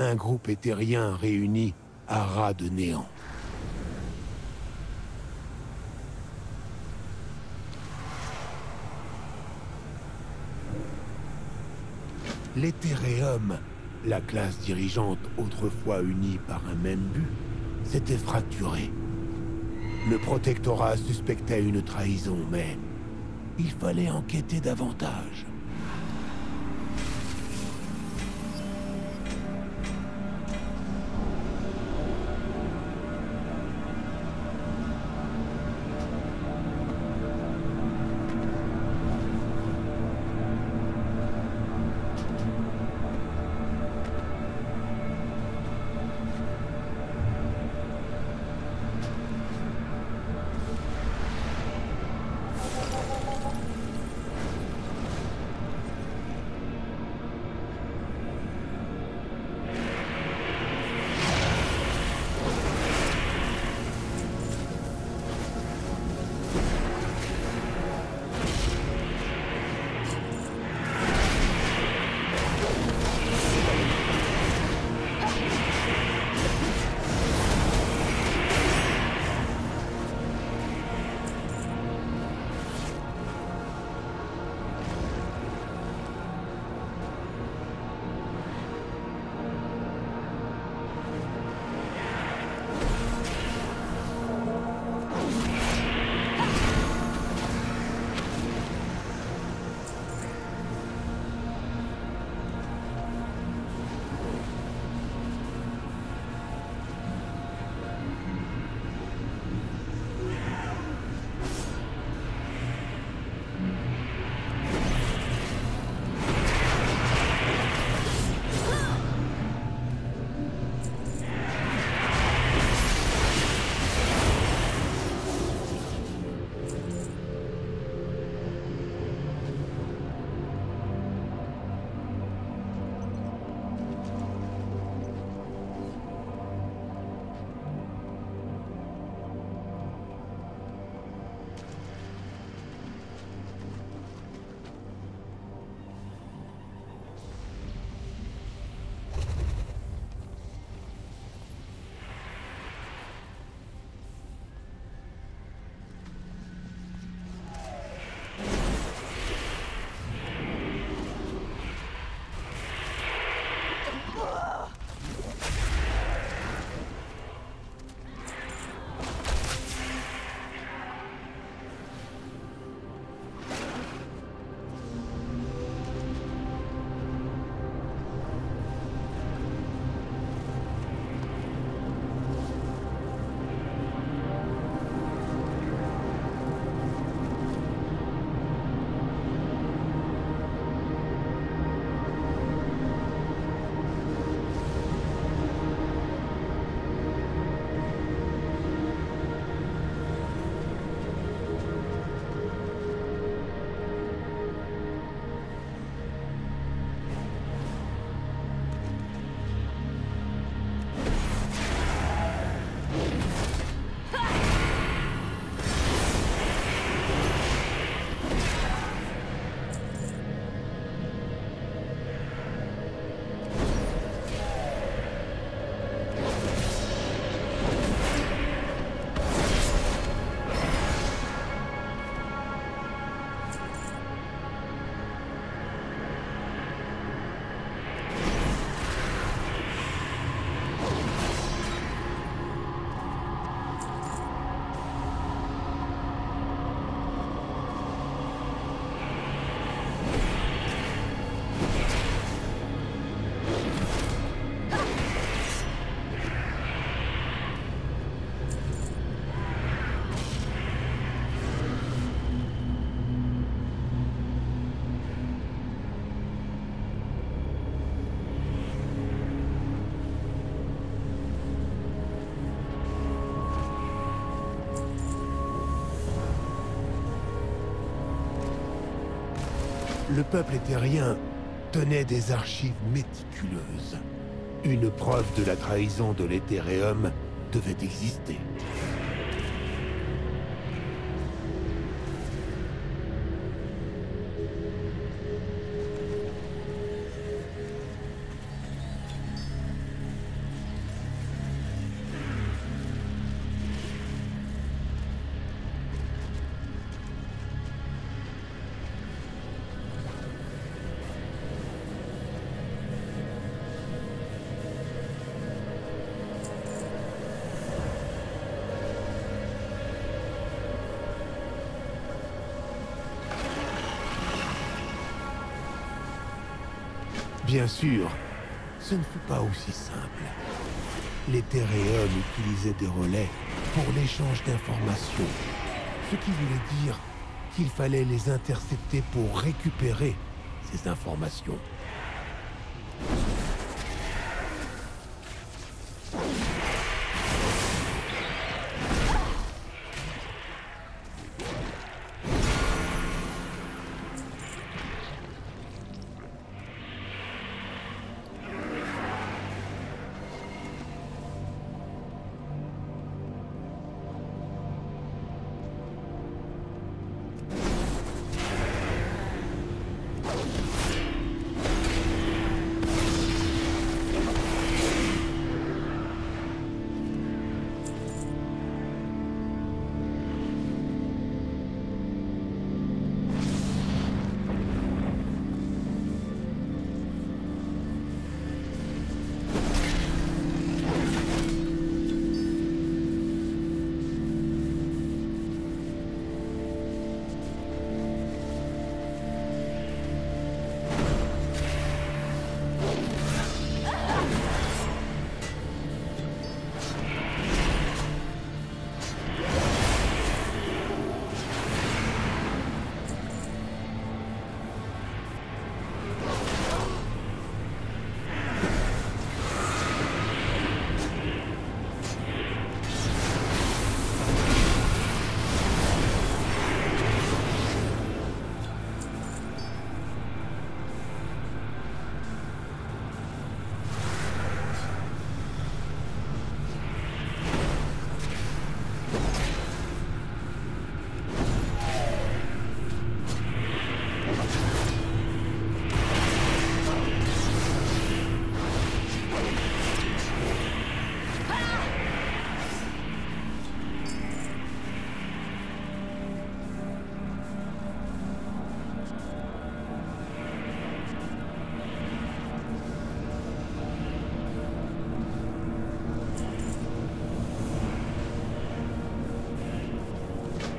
Un groupe éthérien réuni à ras de néant. L'Ethereum, la classe dirigeante autrefois unie par un même but, s'était fracturée. Le protectorat suspectait une trahison, mais il fallait enquêter davantage. Le peuple éthérien tenait des archives méticuleuses. Une preuve de la trahison de l'Ethereum devait exister. Bien sûr, ce ne fut pas aussi simple. Les Théréums utilisaient des relais pour l'échange d'informations, ce qui voulait dire qu'il fallait les intercepter pour récupérer ces informations.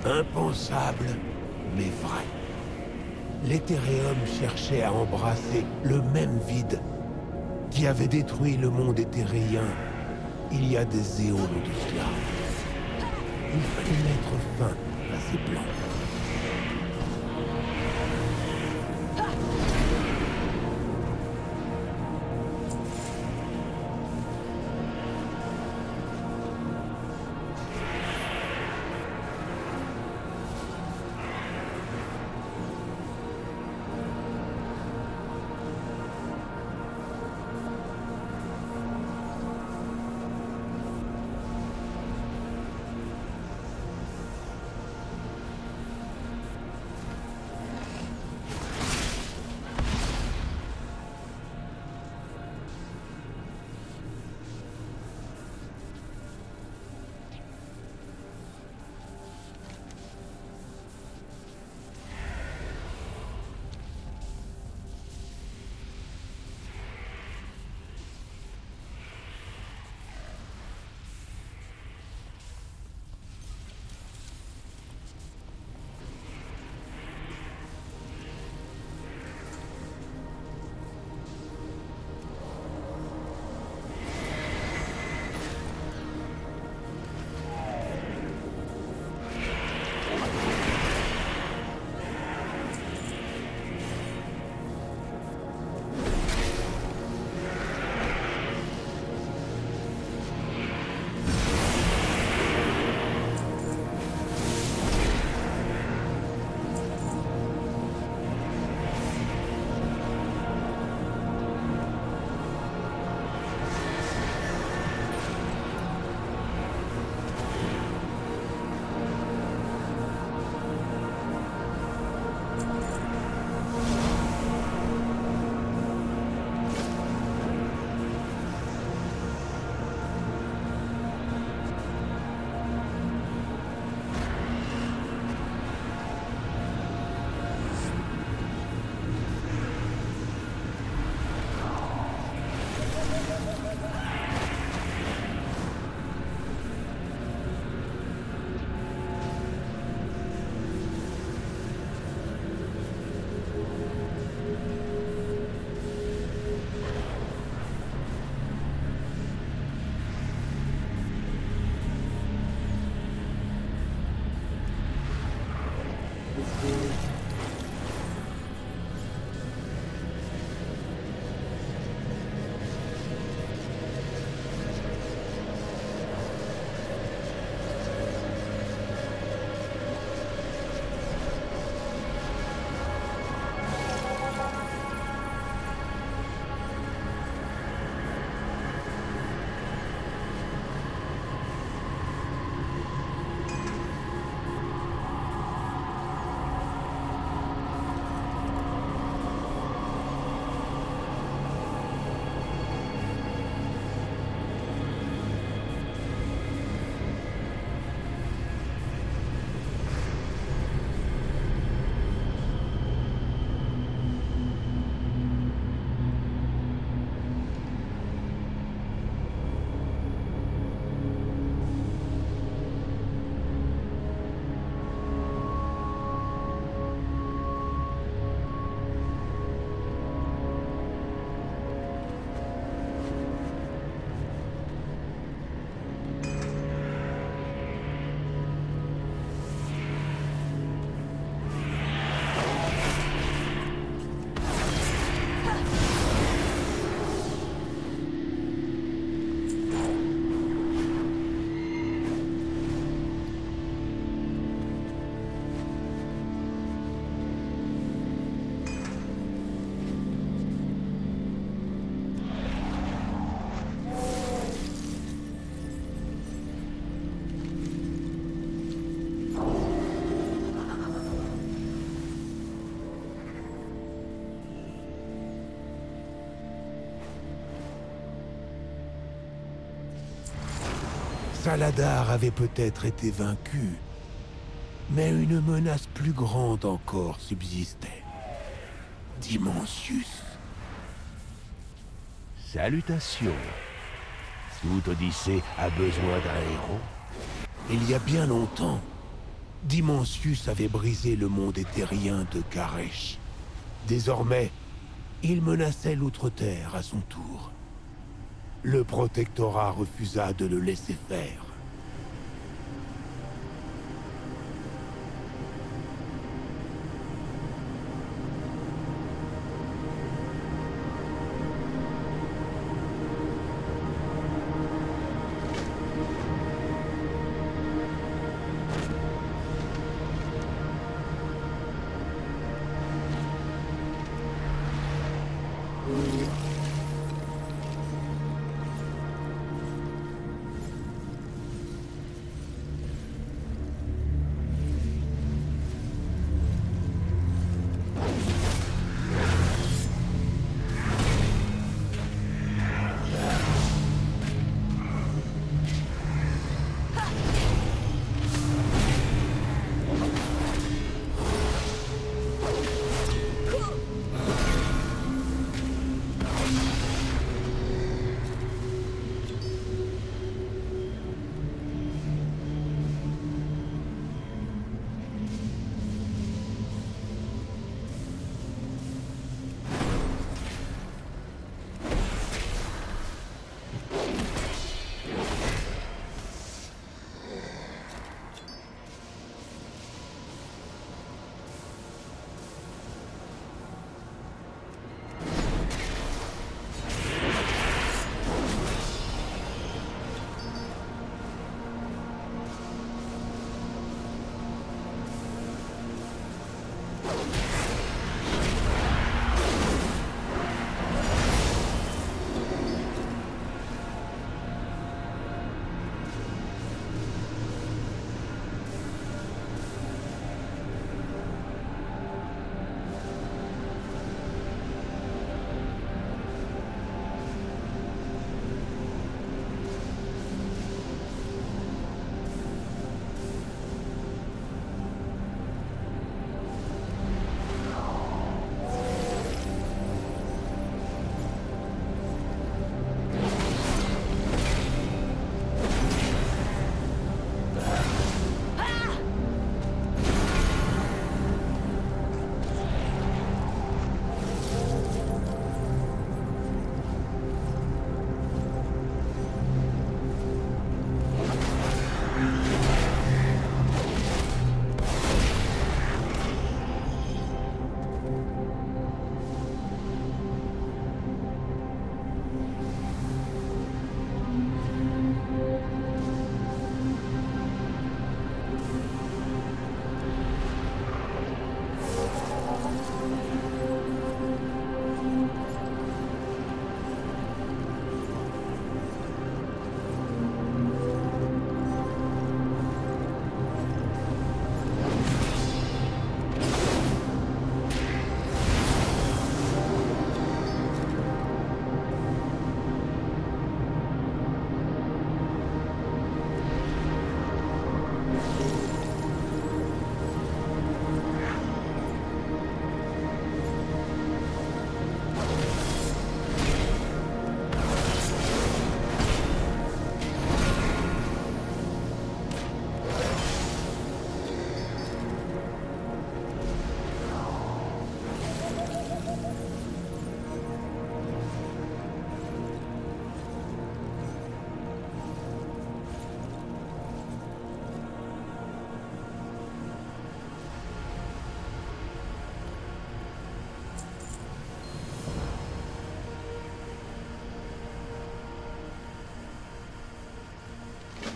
Impensable, mais vrai. Les Théréums cherchaient à embrasser le même vide qui avait détruit le monde éthérien il y a des éons de cela. Il fallait mettre fin à ces plans. Saladar avait peut-être été vaincu, mais une menace plus grande encore subsistait. Dimensius. Salutations. Toute Odyssée a besoin d'un héros. Il y a bien longtemps, Dimensius avait brisé le monde éthérien de Karesh. Désormais, il menaçait l'Outre-Terre à son tour. Le protectorat refusa de le laisser faire.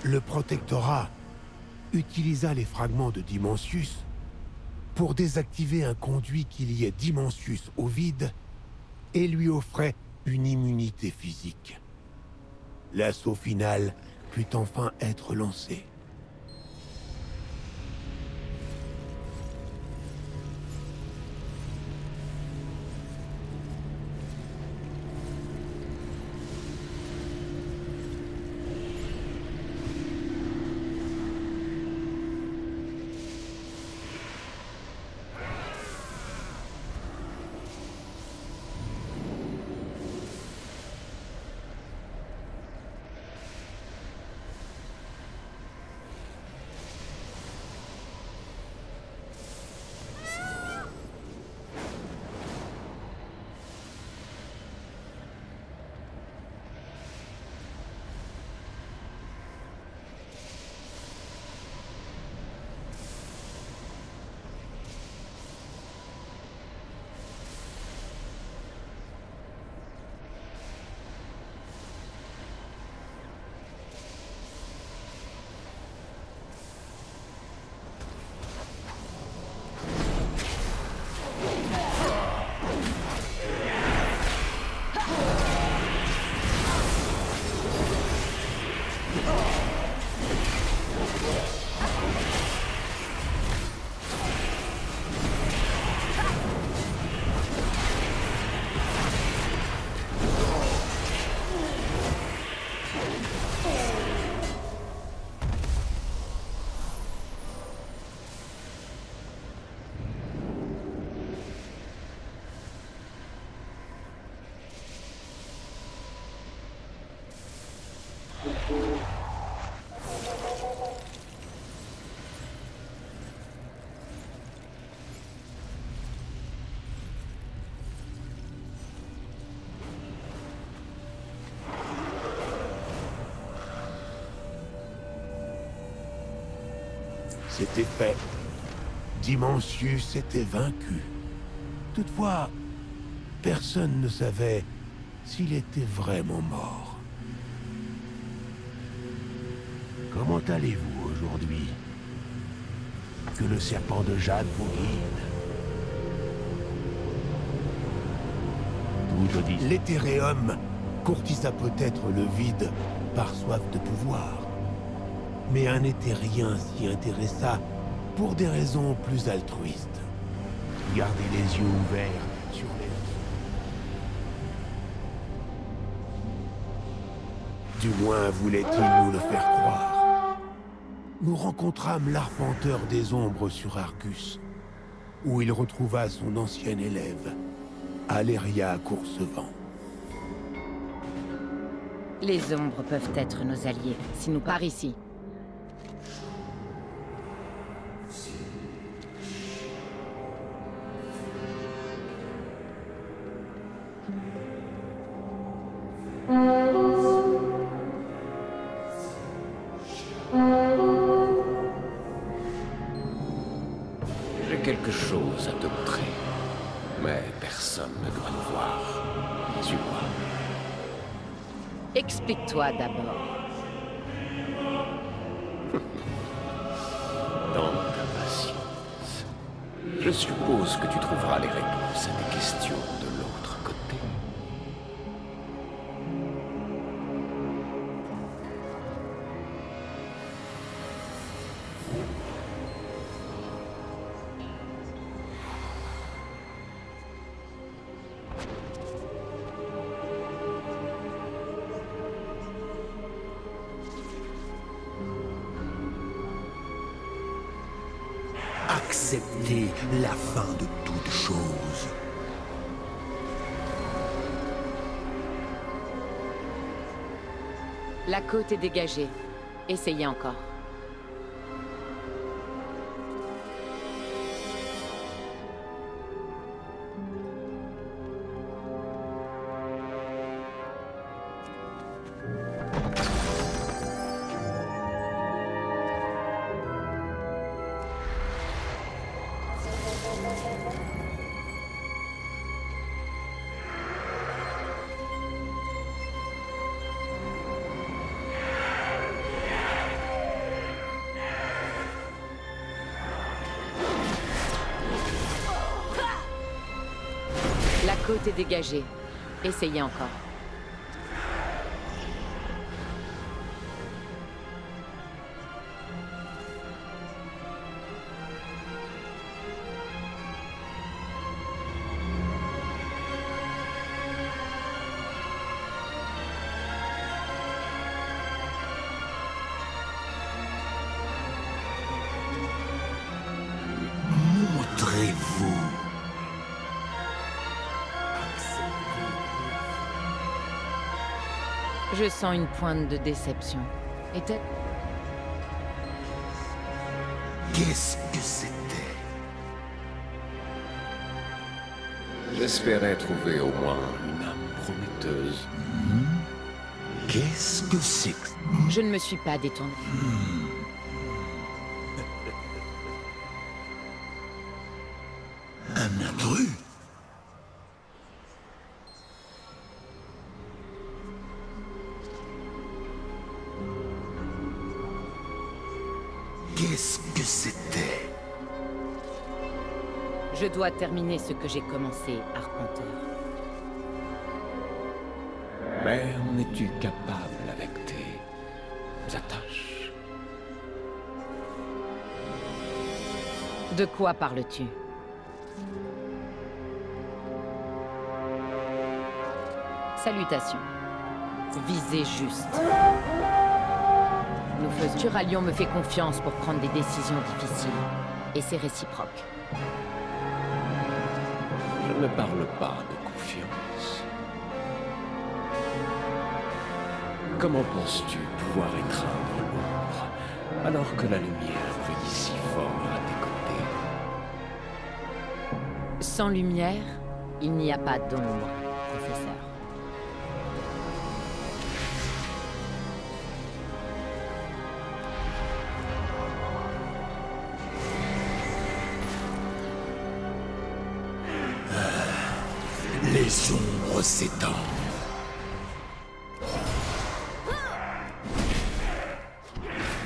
Le protectorat utilisa les fragments de Dimensius pour désactiver un conduit qui liait Dimensius au vide et lui offrait une immunité physique. L'assaut final put enfin être lancé. C'était fait. Dimensius était vaincu. Toutefois, personne ne savait s'il était vraiment mort. Comment allez-vous aujourd'hui? Que le serpent de Jade vous guide. Tout Odyssée. L'Éthéréum courtisa peut-être le vide par soif de pouvoir. Mais un éthérien s'y intéressa pour des raisons plus altruistes. Gardez les yeux ouverts sur les... Du moins voulait-il nous le faire croire. Nous rencontrâmes l'arpenteur des ombres sur Argus, où il retrouva son ancien élève, Aléria Coursevent. Les ombres peuvent être nos alliés, si nous par ici. J'ai quelque chose à te montrer, mais personne ne doit nous voir. Suis-moi. Explique-toi d'abord. Dans ta patience, je suppose que tu trouveras les réponses à tes questions de l'autre côté. Accepter la fin de toute chose. La côte est dégagée. Essayez encore. La côte est dégagée. Essayez encore. Montrez-vous. Je sens une pointe de déception. Était... Qu'est-ce que c'était? J'espérais trouver au moins une âme prometteuse. Qu'est-ce que c'est que... Je ne me suis pas détournée. Un intrus? Qu'est-ce que c'était? Je dois terminer ce que j'ai commencé, Arpenteur. Mais en es-tu capable avec tes attaches? De quoi parles-tu? Salutations. Visez juste. Nous faisons... Turalion me fait confiance pour prendre des décisions difficiles. Et c'est réciproque. Je ne parle pas de confiance. Comment penses-tu pouvoir étreindre l'ombre alors que la lumière brille si fort à tes côtés? Sans lumière, il n'y a pas d'ombre, professeur. Les ombres s'étendent.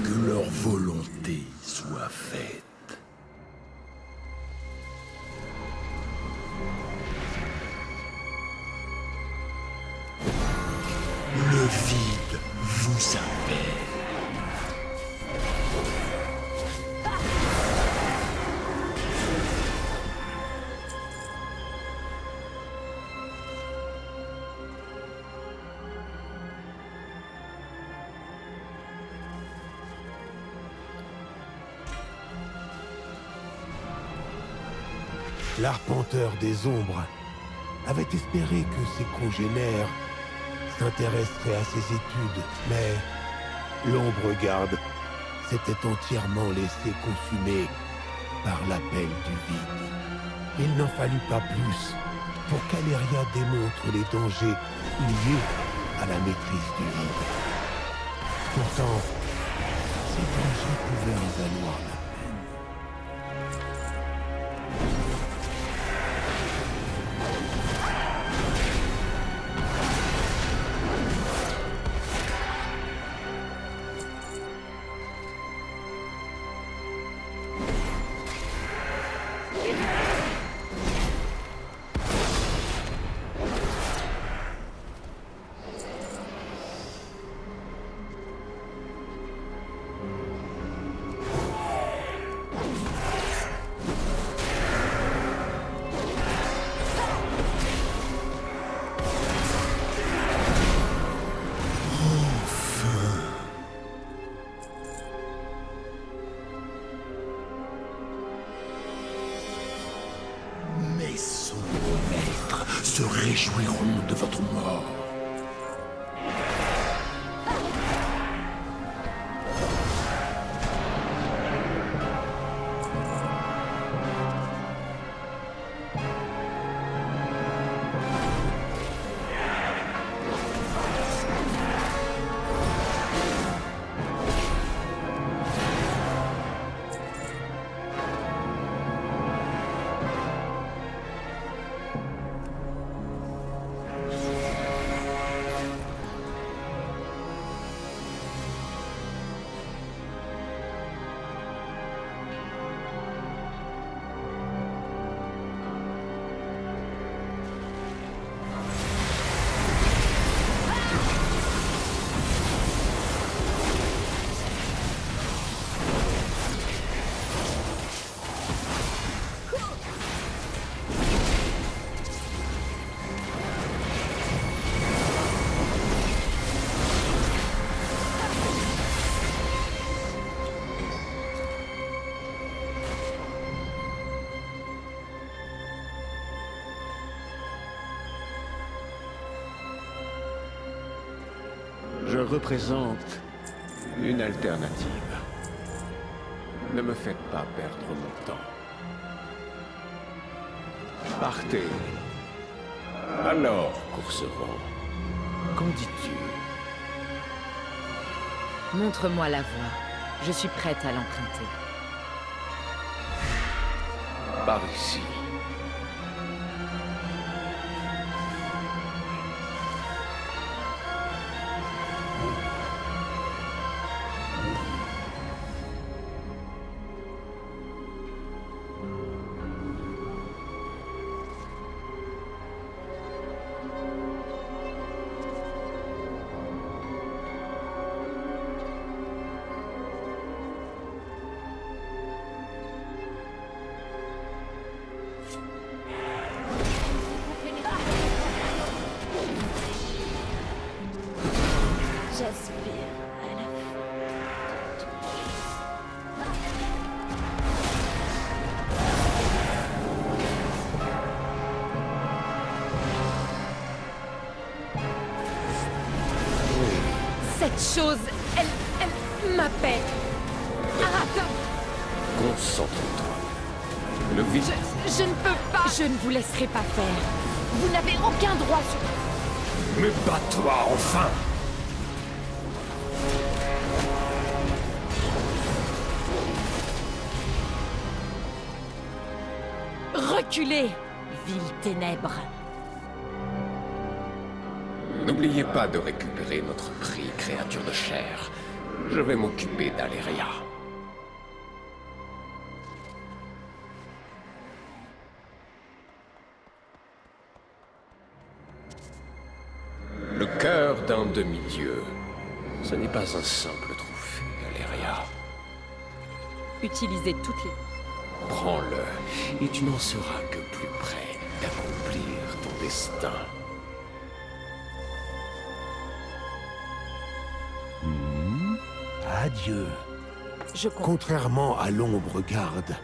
Que leur volonté soit faite. Le vide vous appelle. L'arpenteur des ombres avait espéré que ses congénères s'intéresseraient à ses études, mais l'ombre garde s'était entièrement laissé consumer par l'appel du vide. Il n'en fallut pas plus pour qu'Aléria démontre les dangers liés à la maîtrise du vide. Pourtant, ces dangers pouvaient en valoir la peine. Se réjouiront de votre mort. Je représente une alternative. Ne me faites pas perdre mon temps. Partez. Alors, Courcevent, qu'en dis-tu? Montre-moi la voie. Je suis prête à l'emprunter. Par ici. J'aspire à la Cette chose, elle m'appelle. Arrête! Concentre-toi. Le vide... Je ne peux pas. Je ne vous laisserai pas faire. Vous n'avez aucun droit sur... Mais bats-toi enfin! Reculez, ville ténèbres. N'oubliez pas de récupérer notre prix, créature de chair. Je vais m'occuper d'Aléria. Le cœur d'un demi-dieu. Ce n'est pas un simple trophée, Aléria. Utilisez toutes les... Prends-le, et tu n'en seras que plus près d'accomplir ton destin. Adieu. Je compte. Contrairement à l'ombre garde,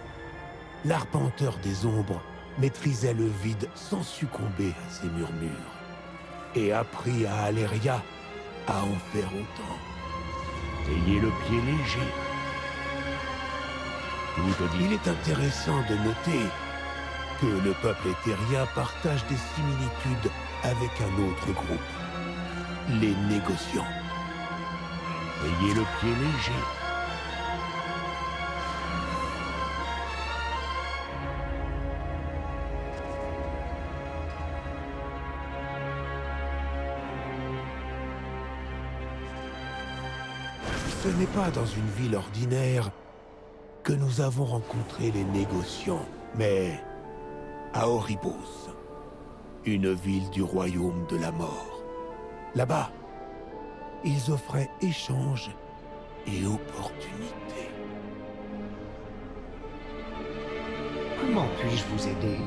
l'arpenteur des ombres maîtrisait le vide sans succomber à ses murmures, et apprit à Aléria à en faire autant. Ayez le pied léger. Tout dit. Il est intéressant de noter que le peuple éthérien partage des similitudes avec un autre groupe, les négociants. Ayez le pied léger. Ce n'est pas dans une ville ordinaire que nous avons rencontré les négociants, mais à Oribos, une ville du royaume de la mort. Là-bas, ils offraient échanges et opportunités. Comment puis-je vous aider?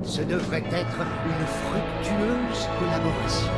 Ce devrait être une fructueuse collaboration.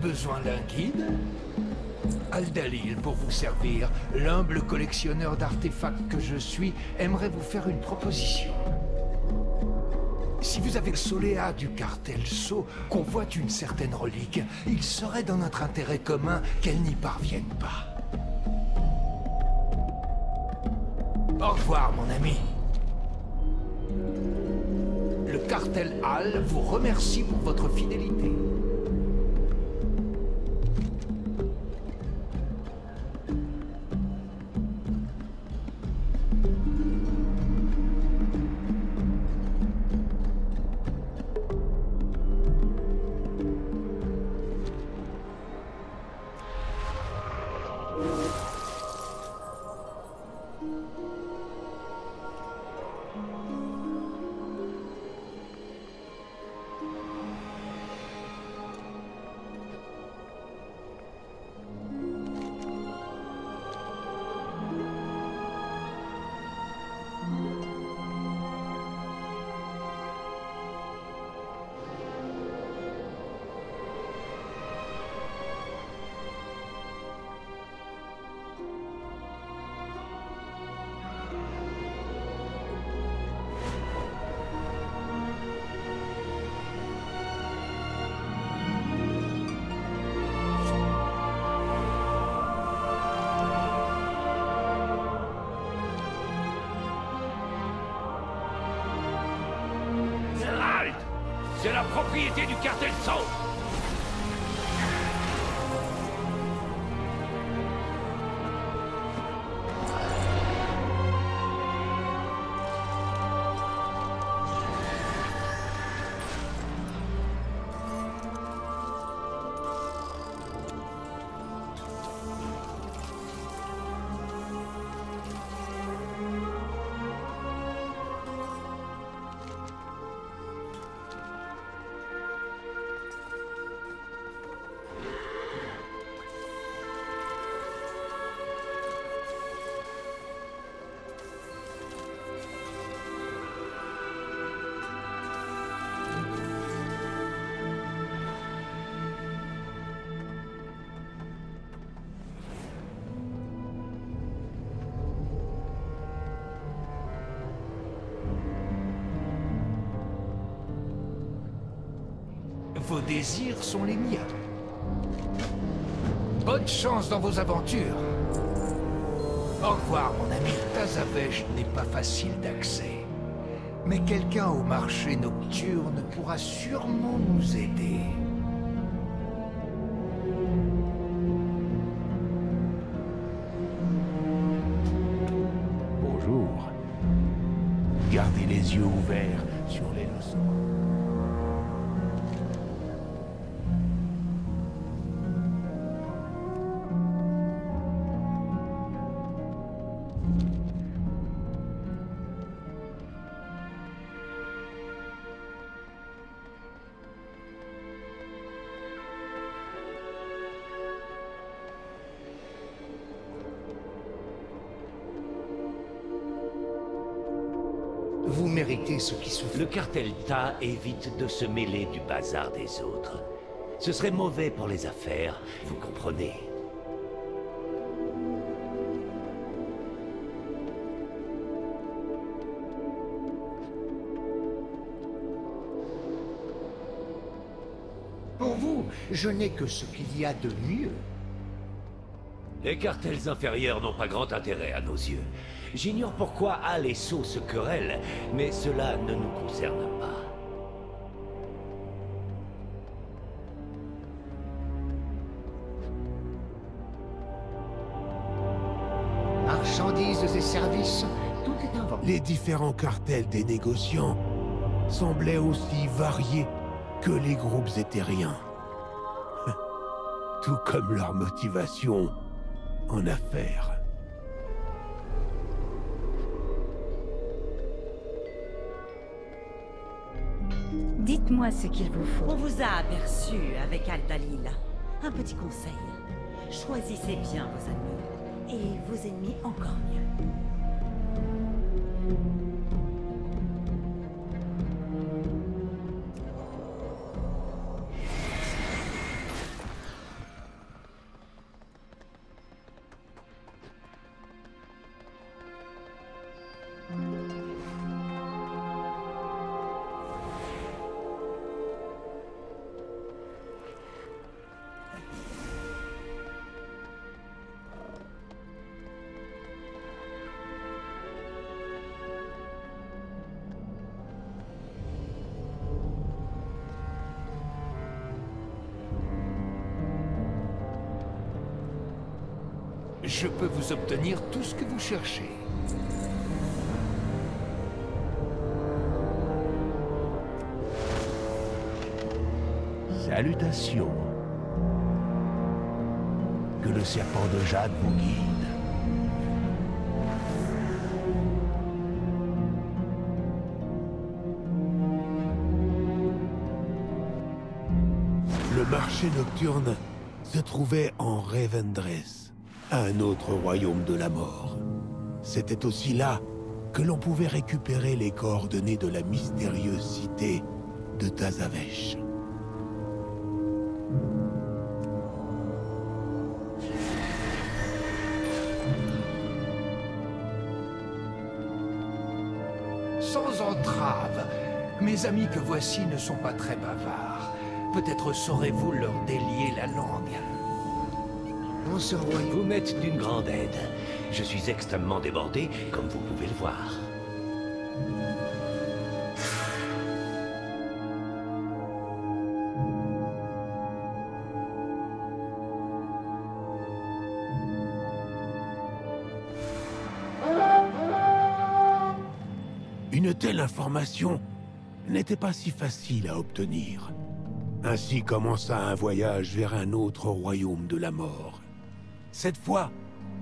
Besoin d'un guide? Aldalil, pour vous servir, l'humble collectionneur d'artefacts que je suis, aimerait vous faire une proposition. Si vous avez le Soléa du cartel Sceau convoite une certaine relique, il serait dans notre intérêt commun qu'elle n'y parvienne pas. Au revoir, mon ami. Le cartel Hall vous remercie pour votre fidélité. C'est la propriété du cartel Sceau. Vos désirs sont les miens. Bonne chance dans vos aventures. Au revoir, mon ami. Tazavesh n'est pas facile d'accès. Mais quelqu'un au marché nocturne pourra sûrement nous aider. Bonjour. Gardez les yeux ouverts sur les leçons. Vous méritez ce qui souffre. Le cartel Ta évite de se mêler du bazar des autres. Ce serait mauvais pour les affaires, vous comprenez. Pour vous, je n'ai que ce qu'il y a de mieux. Les cartels inférieurs n'ont pas grand intérêt à nos yeux. J'ignore pourquoi Al et So se querellent, mais cela ne nous concerne pas. Marchandises et services, tout est inventé. Les différents cartels des négociants semblaient aussi variés que les groupes éthériens. Tout comme leur motivation en affaires. Dites-moi ce qu'il vous faut. On vous a aperçu avec Al-Dalil. Un petit conseil. Choisissez bien vos amis. Et vos ennemis encore mieux. Je peux vous obtenir tout ce que vous cherchez. Salutations. Que le serpent de Jade vous guide. Le marché nocturne se trouvait en Revendreth, un autre royaume de la mort. C'était aussi là que l'on pouvait récupérer les coordonnées de la mystérieuse cité de Tazavesh. Sans entrave, mes amis que voici ne sont pas très bavards. Peut-être saurez-vous leur délier la langue. Dans ce royaume, vous m'êtes d'une grande aide. Je suis extrêmement débordé, comme vous pouvez le voir. Une telle information n'était pas si facile à obtenir. Ainsi commença un voyage vers un autre royaume de la mort. Cette fois,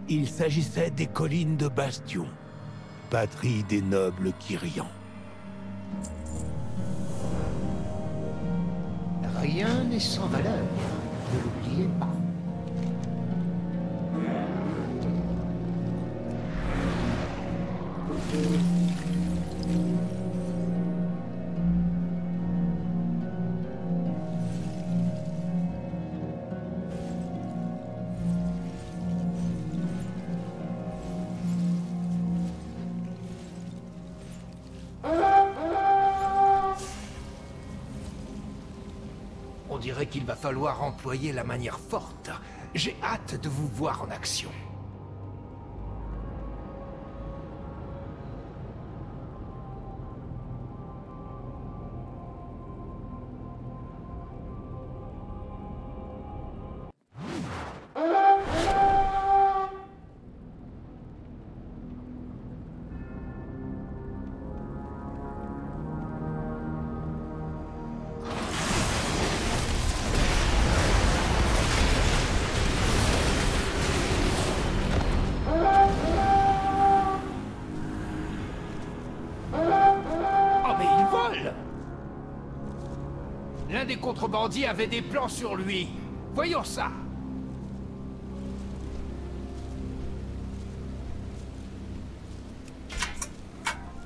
il s'agissait des collines de Bastion, patrie des nobles Kyrians. Rien n'est sans valeur, ne l'oubliez pas. dirait qu'il va falloir employer la manière forte. J'ai hâte de vous voir en action. L'un des contrebandiers avait des plans sur lui. Voyons ça.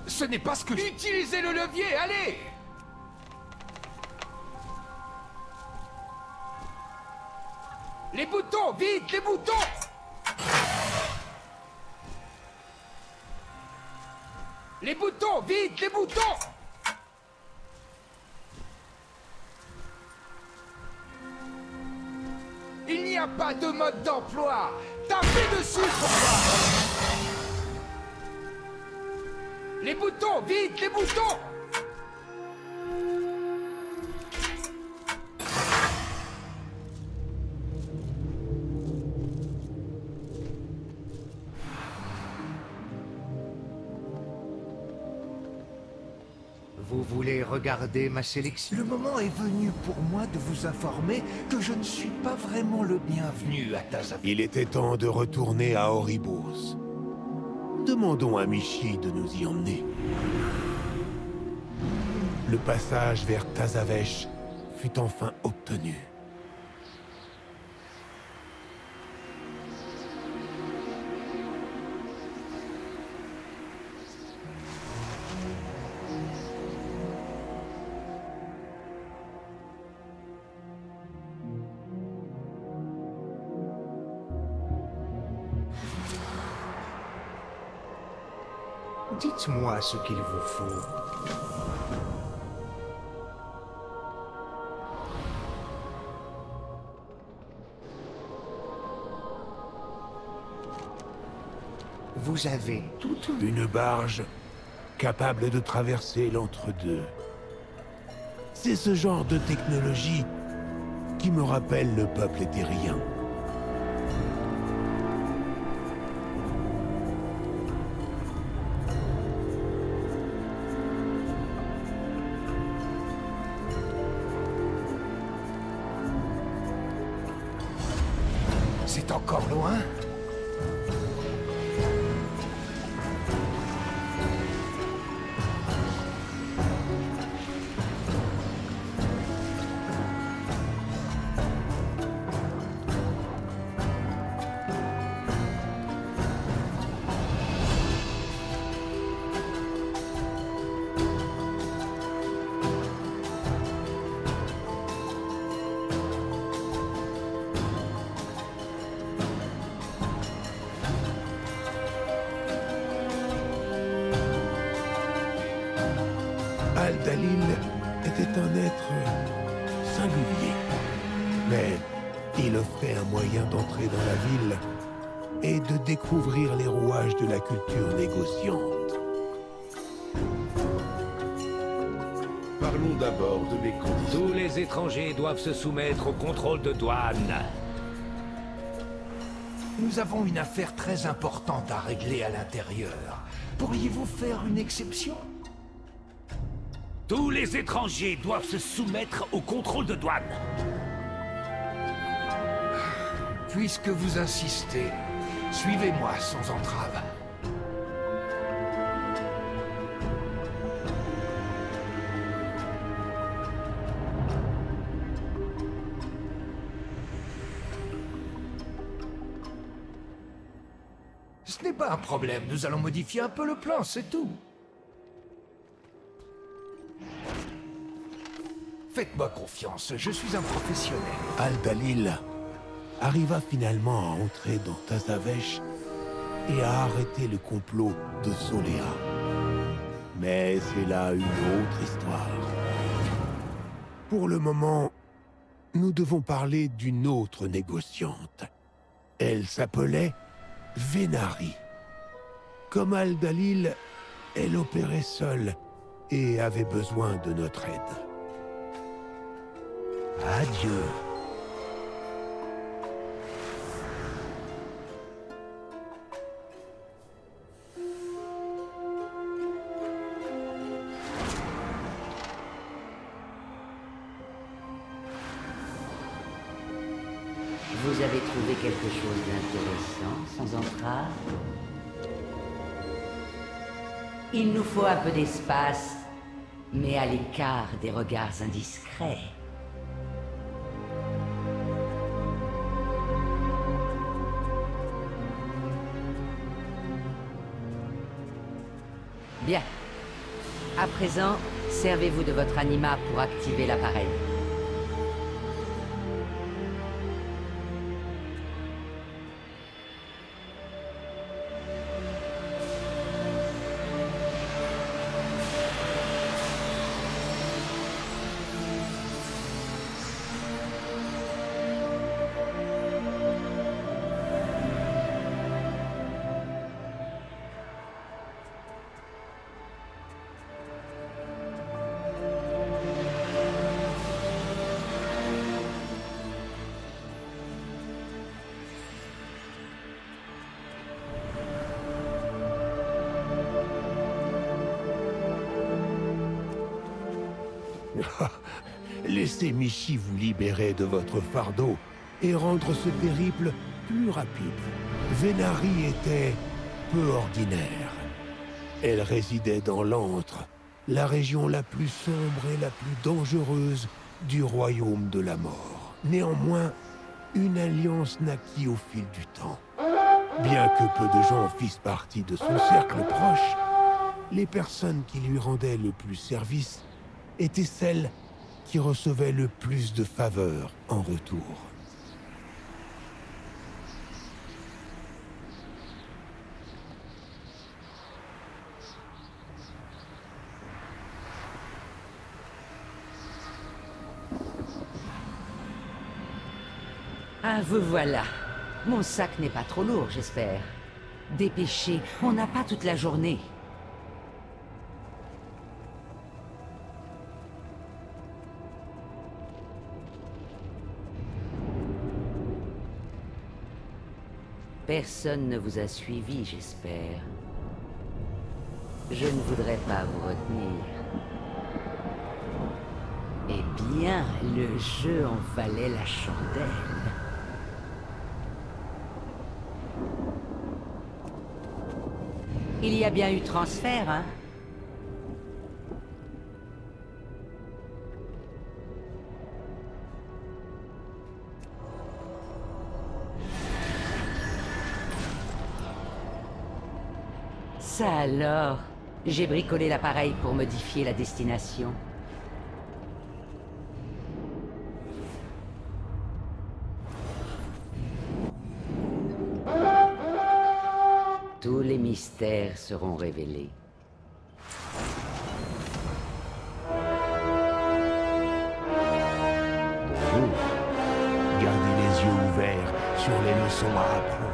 Ce n'est pas ce que... Utilisez le levier, allez! Les boutons, vite, les boutons! Les boutons, vite, les boutons! Il n'y a pas de mode d'emploi. Tapez dessus pour voir. Les boutons, vite, les boutons! Vous voulez regarder ma sélection? Le moment est venu pour moi de vous informer que je ne suis pas vraiment le bienvenu à Tazavesh. Il était temps de retourner à Oribos. Demandons à Mishi de nous y emmener. Le passage vers Tazavesh fut enfin obtenu. Dites-moi ce qu'il vous faut. Vous avez toute une barge capable de traverser l'entre-deux. C'est ce genre de technologie qui me rappelle le peuple éthérien. C'est encore loin? Al-Dalil était un être singulier, mais il offrait un moyen d'entrer dans la ville et de découvrir les rouages de la culture négociante. Parlons d'abord de mes conditions. Tous les étrangers doivent se soumettre au contrôle de douane. Nous avons une affaire très importante à régler à l'intérieur. Pourriez-vous faire une exception? Tous les étrangers doivent se soumettre au contrôle de douane. Puisque vous insistez, suivez-moi sans entrave. Ce n'est pas un problème, nous allons modifier un peu le plan, c'est tout. Faites-moi confiance, je suis un professionnel. Al-Dalil arriva finalement à entrer dans Tazavesh et à arrêter le complot de Soléa. Mais c'est là une autre histoire. Pour le moment, nous devons parler d'une autre négociante. Elle s'appelait Venari. Comme Al-Dalil, elle opérait seule et avait besoin de notre aide. Adieu. Vous avez trouvé quelque chose d'intéressant, sans entrave? Il nous faut un peu d'espace, mais à l'écart des regards indiscrets. Bien. À présent, servez-vous de votre anima pour activer l'appareil. Laissez Michi vous libérer de votre fardeau et rendre ce périple plus rapide. Venari était peu ordinaire. Elle résidait dans l'Antre, la région la plus sombre et la plus dangereuse du royaume de la mort. Néanmoins, une alliance naquit au fil du temps. Bien que peu de gens fissent partie de son cercle proche, les personnes qui lui rendaient le plus service étaient celles qui recevaient le plus de faveurs en retour. Ah, vous voilà. Mon sac n'est pas trop lourd, j'espère. Dépêchez, on n'a pas toute la journée. Personne ne vous a suivi, j'espère. Je ne voudrais pas vous retenir. Eh bien, le jeu en valait la chandelle. Il y a bien eu transfert, hein? Ça alors, j'ai bricolé l'appareil pour modifier la destination. Tous les mystères seront révélés. Vous, gardez les yeux ouverts sur les leçons à apprendre.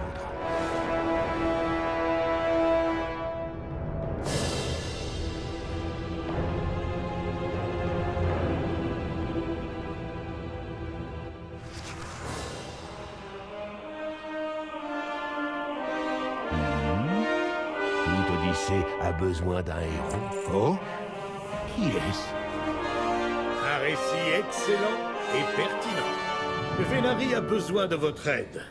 L'Odyssée a besoin d'un héros. Oh? Qui est-ce? Un récit excellent et pertinent. Venari a besoin de votre aide.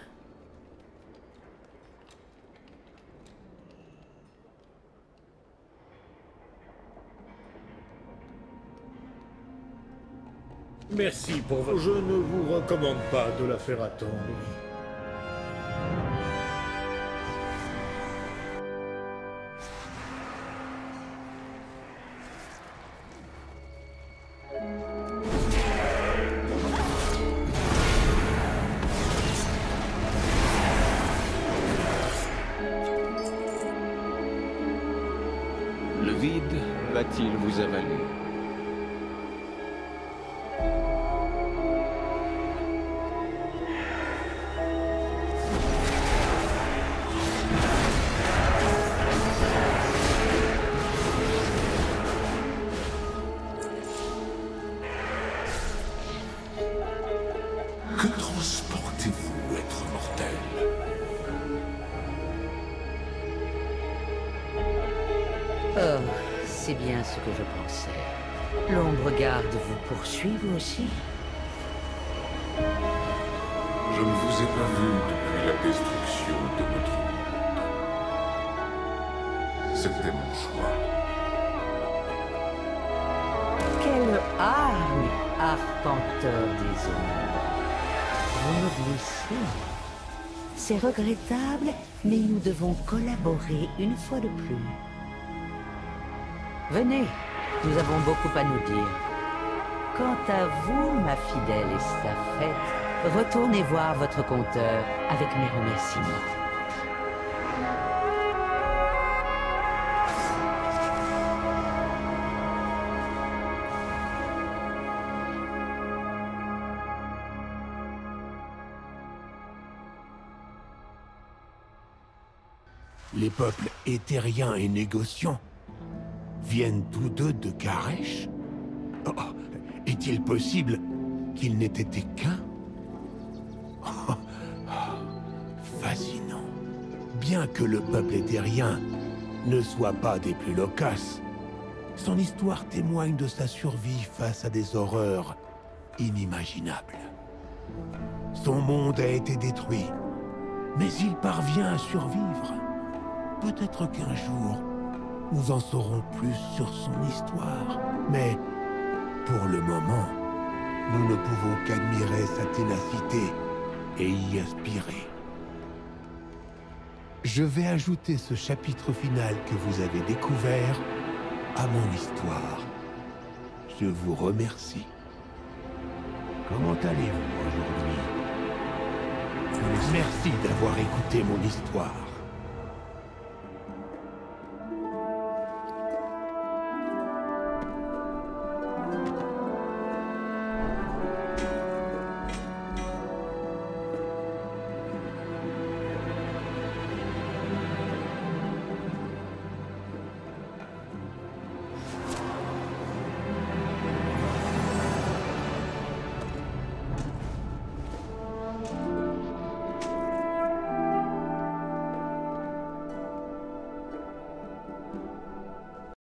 Merci pour votre... Je ne vous recommande pas de la faire attendre. Le vide va-t-il vous avaler? Que transportez-vous, être mortel? Oh, c'est bien ce que je pensais. L'ombre garde vous poursuit, vous aussi? Je ne vous ai pas vu depuis la destruction de notre monde. C'était mon choix. Quelle arme, arpenteur des ombres. Vous me blessez. C'est regrettable, mais nous devons collaborer une fois de plus. Venez, nous avons beaucoup à nous dire. Quant à vous, ma fidèle estafette, retournez voir votre compteur avec mes remerciements. Les peuples éthériens et négociants viennent tous deux de Karesh? Oh, est-il possible qu'ils n'aient été qu'un? Oh, fascinant. Bien que le peuple éthérien ne soit pas des plus loquaces, son histoire témoigne de sa survie face à des horreurs inimaginables. Son monde a été détruit, mais il parvient à survivre. Peut-être qu'un jour, nous en saurons plus sur son histoire. Mais, pour le moment, nous ne pouvons qu'admirer sa ténacité et y aspirer. Je vais ajouter ce chapitre final que vous avez découvert à mon histoire. Je vous remercie. Comment allez-vous aujourd'hui? Merci d'avoir écouté mon histoire.